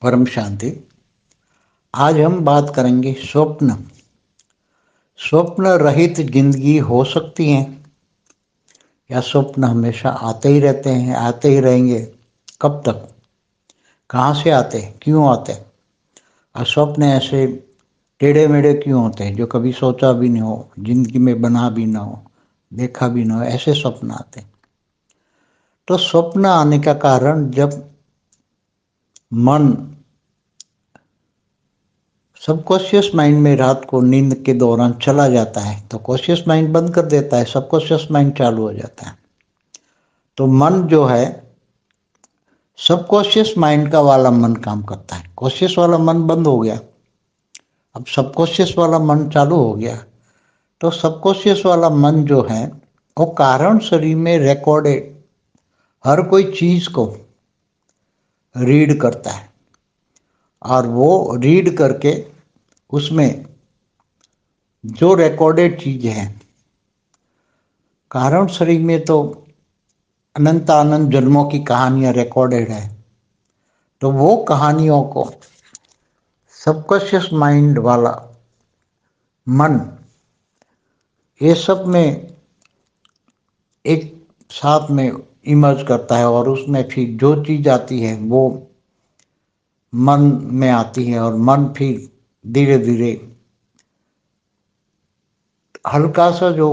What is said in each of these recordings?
परम शांति। आज हम बात करेंगे स्वप्न। स्वप्न रहित जिंदगी हो सकती है या स्वप्न हमेशा आते ही रहते हैं, आते ही रहेंगे? कब तक, कहाँ से आते हैं, क्यों आते हैं? और स्वप्न ऐसे टेढ़े मेढ़े क्यों होते हैं जो कभी सोचा भी नहीं हो, जिंदगी में बना भी ना हो, देखा भी ना हो, ऐसे स्वप्न आते हैं। तो स्वप्न आने का कारण, जब मन सबकॉन्शियस माइंड में रात को नींद के दौरान चला जाता है तो कॉन्शियस माइंड बंद कर देता है, सबकॉन्शियस माइंड चालू हो जाता है। तो मन जो है, सबकॉन्शियस माइंड का वाला मन काम करता है। कॉन्शियस वाला मन बंद हो गया, अब सबकॉन्शियस वाला मन चालू हो गया। तो सबकॉन्शियस वाला मन जो है वो कारण शरीर में रिकॉर्डेड हर कोई चीज को रीड करता है, और वो रीड करके उसमें जो रिकॉर्डेड चीज है, कारण शरीर में तो अनंत अनंत जन्मों की कहानियां रिकॉर्डेड है। तो वो कहानियों को सबकॉन्शियस माइंड वाला मन ये सब में एक साथ में इमर्ज करता है, और उसमें फिर जो चीज आती है वो मन में आती है, और मन फिर धीरे धीरे हल्का सा जो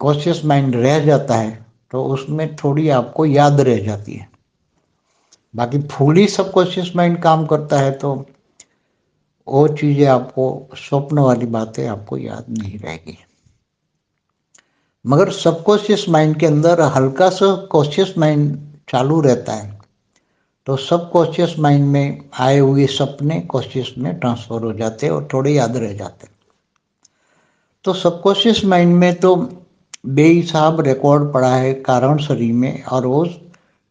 कॉन्शियस माइंड रह जाता है तो उसमें थोड़ी आपको याद रह जाती है। बाकी फुली सबकॉन्शियस माइंड काम करता है तो वो चीजें आपको, स्वप्न वाली बातें आपको याद नहीं रहेगी। मगर सबकॉन्शियस माइंड के अंदर हल्का सा कॉन्शियस माइंड चालू रहता है, तो सबकॉन्शियस माइंड में आए हुए सपने कॉन्शियस में ट्रांसफर हो जाते हैं और थोड़े याद रह जाते हैं। तो सबकॉन्शियस माइंड में तो बेहिसाब रिकॉर्ड पड़ा है कारण शरीर में, और वो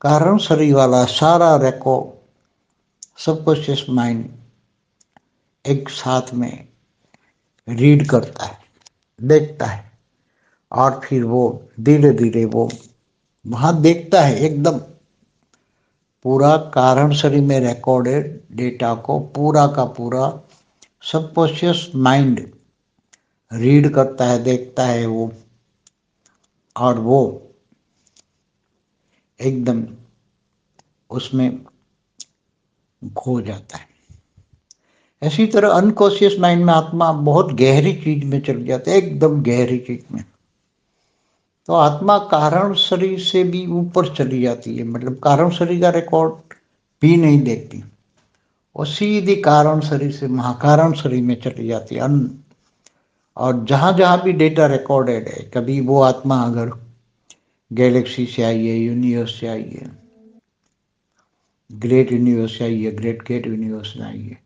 कारण शरीर वाला सारा रिकॉर्ड सबकॉन्शियस माइंड एक साथ में रीड करता है, देखता है, और फिर वो धीरे धीरे वो वहां देखता है एकदम पूरा कारण शरीर में रिकॉर्डेड डेटा को पूरा का पूरा सबकॉन्शियस माइंड रीड करता है, देखता है वो, और वो एकदम उसमें खो जाता है। इसी तरह अनकॉन्शियस माइंड में आत्मा बहुत गहरी चीज में चल जाता है, एकदम गहरी चीज में। तो आत्मा कारण शरीर से भी ऊपर चली जाती है, मतलब कारण शरीर का रिकॉर्ड भी नहीं देखती, और सीधी कारण शरीर से महाकारण शरीर में चली जाती है। और जहां जहां भी डेटा रिकॉर्डेड है, कभी वो आत्मा अगर गैलेक्सी से आई है, यूनिवर्स से आई है, ग्रेट यूनिवर्स से आई है, ग्रेट गेट यूनिवर्स से आई है,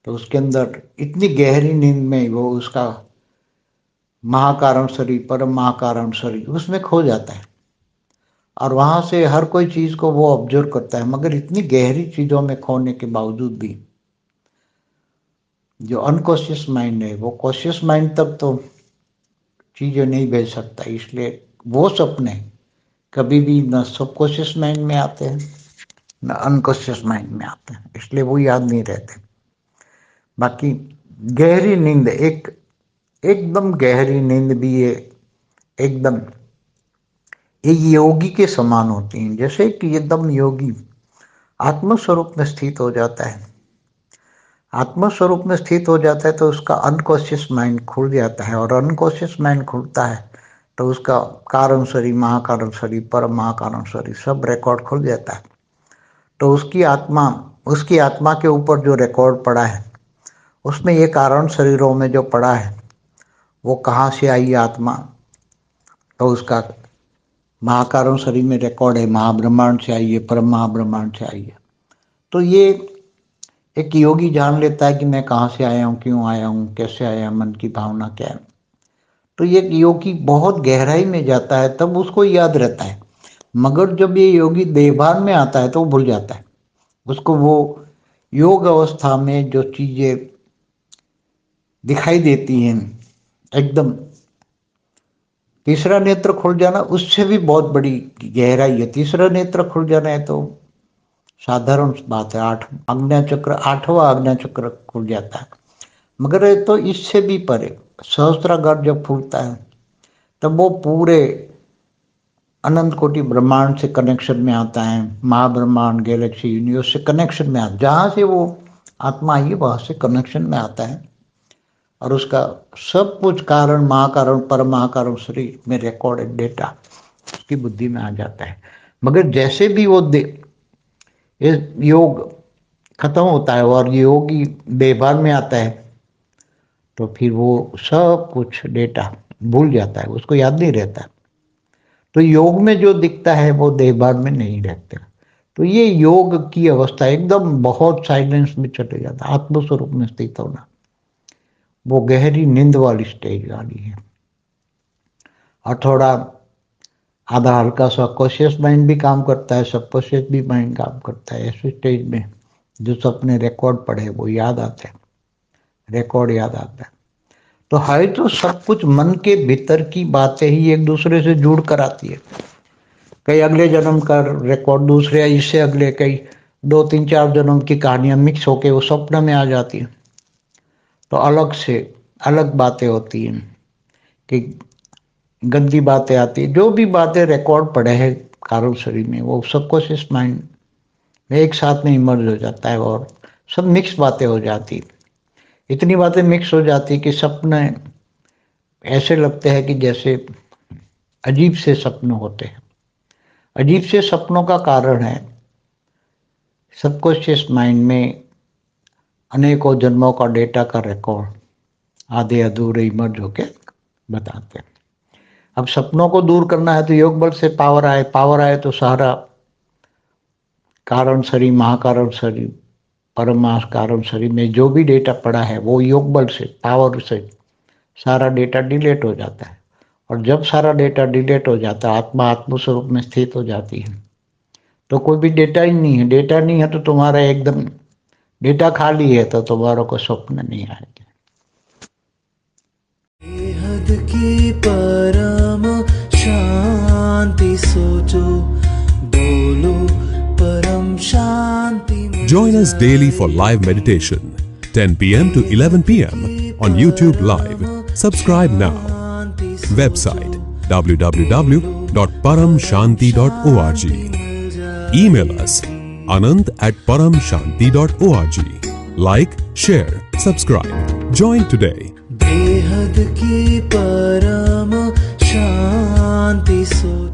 तो उसके अंदर इतनी गहरी नींद में वो उसका महाकारण शरीर, परम महाकारण शरीर उसमें खो जाता है, और वहां से हर कोई चीज को वो ऑब्जर्व करता है। मगर इतनी गहरी चीजों में खोने के बावजूद भी जो अनकॉन्शियस माइंड है, वो कॉन्शियस माइंड तक तो चीजें नहीं भेज सकता, इसलिए वो सपने कभी भी न सबकॉन्शियस माइंड में आते हैं न अनकॉन्शियस माइंड में आते हैं, इसलिए वो याद नहीं रहते। बाकी गहरी नींद, एकदम गहरी नींद भी ये एकदम एक योगी के समान होती है। जैसे कि एकदम योगी आत्म स्वरूप में स्थित हो जाता है, आत्म स्वरूप में स्थित हो जाता है तो उसका अनकॉन्शियस माइंड खुल जाता है, और अनकॉन्शियस माइंड खुलता है तो उसका कारण शरीर, महाकारण शरीर, परम महाकारण शरीर सब रिकॉर्ड खुल जाता है। तो उसकी आत्मा के ऊपर जो रिकॉर्ड पड़ा है, उसमें ये कारण शरीरों में जो पड़ा है वो कहाँ से आई आत्मा, तो उसका महाकारण शरीर में रिकॉर्ड है, महाब्रह्मांड से आई है, परम महाब्रह्मांड से आई है। तो ये एक योगी जान लेता है कि मैं कहाँ से आया हूँ, क्यों आया हूँ, कैसे आया, मन की भावना क्या है। तो ये योगी बहुत गहराई में जाता है तब उसको याद रहता है। मगर जब ये योगी देहभान में आता है तो वो भूल जाता है। उसको वो योग अवस्था में जो चीजें दिखाई देती हैं, एकदम तीसरा नेत्र खुल जाना, उससे भी बहुत बड़ी गहराई है। तीसरा नेत्र खुल जाना है तो साधारण बात है। 8वां आज्ञा चक्र खुल जाता है। मगर ये तो इससे भी परे, सहस्त्रागार जब खुलता है तब वो पूरे अनंत कोटि ब्रह्मांड से कनेक्शन में आता है, महाब्रह्मांड, गैलेक्सी, यूनिवर्स से कनेक्शन में आता है। जहाँ से वो आत्मा आई है वहाँ से कनेक्शन में आता है और उसका सब कुछ कारण, महाकारण, परमहाकारण शरीर में रिकॉर्डेड डेटा उसकी बुद्धि में आ जाता है। मगर जैसे भी वो योग खत्म होता है और योगी बेभान में आता है तो फिर वो सब कुछ डेटा भूल जाता है, उसको याद नहीं रहता। तो योग में जो दिखता है वो देहभान में नहीं रहता। तो ये योग की अवस्था एकदम बहुत साइलेंस में चले जाता, आत्मस्वरूप में स्थित होना, वो गहरी नींद वाली स्टेज वाली है। और थोड़ा आधा हल्का सा कॉन्शियस माइंड भी काम करता है, सबकॉन्शियस भी माइंड काम करता है। ऐसे स्टेज में जो सपने रिकॉर्ड पड़े वो याद आते हैं, रिकॉर्ड याद आता है। तो है तो सब कुछ मन के भीतर की बातें ही एक दूसरे से जुड़ कर आती है। कई अगले जन्म का रिकॉर्ड, दूसरे इससे अगले कई 2-3-4 जन्म की कहानियां मिक्स होके वो स्वप्न में आ जाती है। तो अलग से अलग बातें होती हैं कि गंदी बातें आती है। जो भी बातें रिकॉर्ड पड़े हैं कारण शरीर में वो सबकॉन्शियस माइंड में एक साथ में इमर्ज हो जाता है और सब मिक्स बातें हो जाती। इतनी बातें मिक्स हो जाती कि सपने ऐसे लगते हैं कि जैसे अजीब से सपने होते हैं। अजीब से सपनों का कारण है सबकॉन्शियस माइंड में अनेकों जन्मों का डेटा का रिकॉर्ड आधे अधूरे इमर्ज होके बताते हैं। अब सपनों को दूर करना है तो योग बल से पावर आए तो सारा कारण शरीर, महाकारण शरीर, परम कारण शरीर में जो भी डेटा पड़ा है वो योग बल से, पावर से सारा डेटा डिलीट हो जाता है। और जब सारा डेटा डिलीट हो जाता है, आत्मा आत्मस्वरूप में स्थित हो जाती है, तो कोई भी डेटा ही नहीं है। डेटा नहीं है तो तुम्हारा एकदम डेटा खाली है, तो तुम्हारा को स्वप्न नहीं आएगा। बेहद की परम शांति सोचो, बोलो परम शांति। Join us daily for live meditation, 10 p.m. to 11 p.m. on YouTube Live. Subscribe now. Website www.paramshanti.org. Email us anant@paramshanti.org. Like, share, subscribe. Join today. बेहद की परम शांति सोचो।